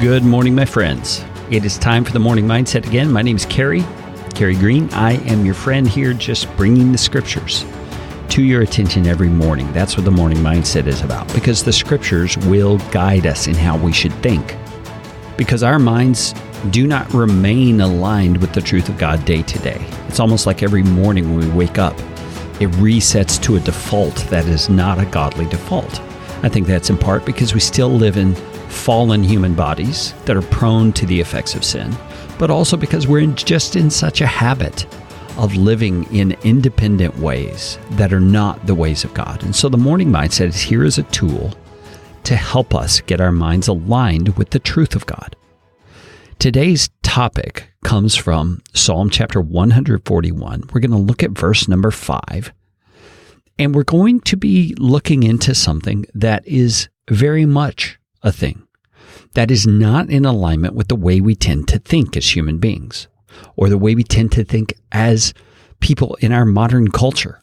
Good morning, my friends. It is time for the Morning Mindset again. My name is Carrie Green. I am your friend here, just bringing the scriptures to your attention every morning. That's what the Morning Mindset is about, because the scriptures will guide us in how we should think. Because our minds do not remain aligned with the truth of God day to day. It's almost like every morning when we wake up, it resets to a default that is not a godly default. I think that's in part because we still live in fallen human bodies that are prone to the effects of sin, but also because we're just in such a habit of living in independent ways that are not the ways of God. And so the Morning Mindset is here as a tool to help us get our minds aligned with the truth of God. Today's topic comes from Psalm chapter 141. We're going to look at verse number 5, and we're going to be looking into something that is very much a thing that is not in alignment with the way we tend to think as human beings, or the way we tend to think as people in our modern culture.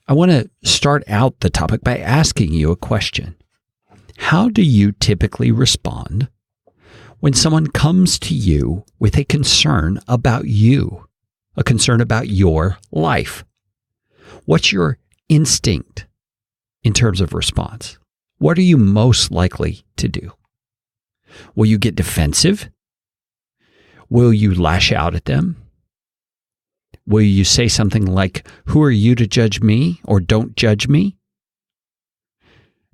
I want to start out the topic by asking you a question. How do you typically respond when someone comes to you with a concern about you, a concern about your life? What's your instinct in terms of response? What are you most likely to do? Will you get defensive? Will you lash out at them? Will you say something like, "Who are you to judge me?" or "Don't judge me"?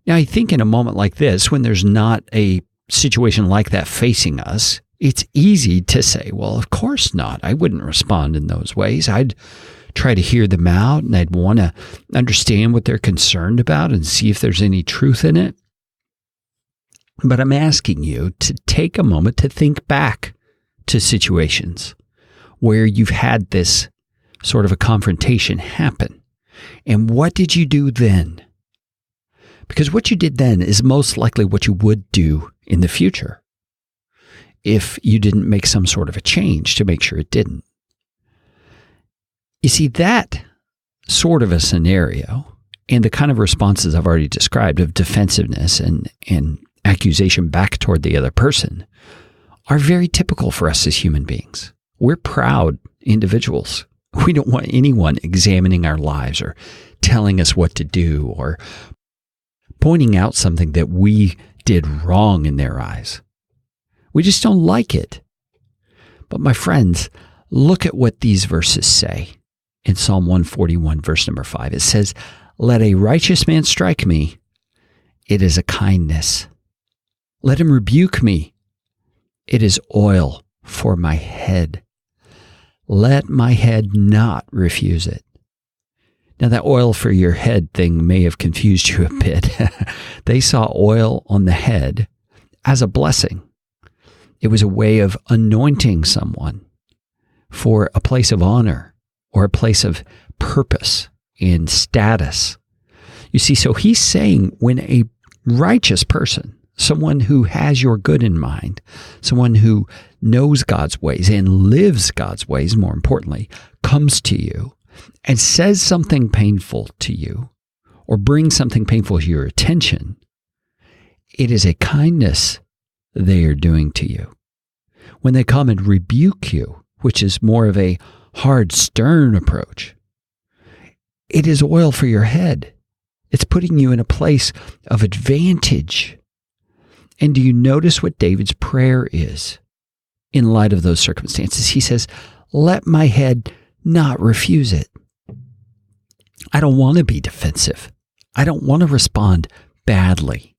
Now, I think in a moment like this, when there's not a situation like that facing us, it's easy to say, well, of course not. I wouldn't respond in those ways. I'd try to hear them out, and I'd want to understand what they're concerned about and see if there's any truth in it. But I'm asking you to take a moment to think back to situations where you've had this sort of a confrontation happen. And what did you do then? Because what you did then is most likely what you would do in the future if you didn't make some sort of a change to make sure it didn't. You see, that sort of a scenario and the kind of responses I've already described of defensiveness and accusation back toward the other person are very typical for us as human beings. We're proud individuals. We don't want anyone examining our lives or telling us what to do or pointing out something that we did wrong in their eyes. We just don't like it. But my friends, look at what these verses say. In Psalm 141, verse number 5, it says, "Let a righteous man strike me. It is a kindness. Let him rebuke me. It is oil for my head. Let my head not refuse it." Now, that oil for your head thing may have confused you a bit. They saw oil on the head as a blessing. It was a way of anointing someone for a place of honor or a place of purpose and status. You see, so he's saying when a righteous person, someone who has your good in mind, someone who knows God's ways and lives God's ways, more importantly, comes to you and says something painful to you or brings something painful to your attention, it is a kindness they are doing to you. When they come and rebuke you, which is more of a hard, stern approach, it is oil for your head. It's putting you in a place of advantage. And do you notice what David's prayer is in light of those circumstances? He says, "Let my head not refuse it." I don't want to be defensive. I don't want to respond badly.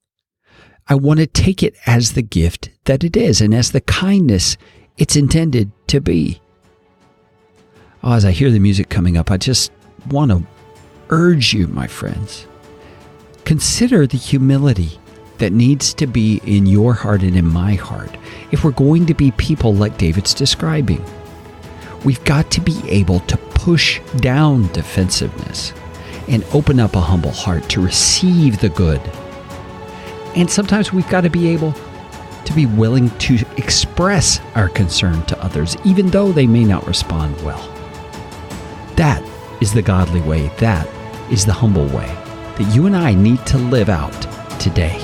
I want to take it as the gift that it is and as the kindness it's intended to be. Oh, as I hear the music coming up, I just want to urge you, my friends, consider the humility that needs to be in your heart and in my heart if we're going to be people like David's describing. We've got to be able to push down defensiveness and open up a humble heart to receive the good. And sometimes we've got to be able to be willing to express our concern to others, even though they may not respond well. That is the godly way. That is the humble way that you and I need to live out today.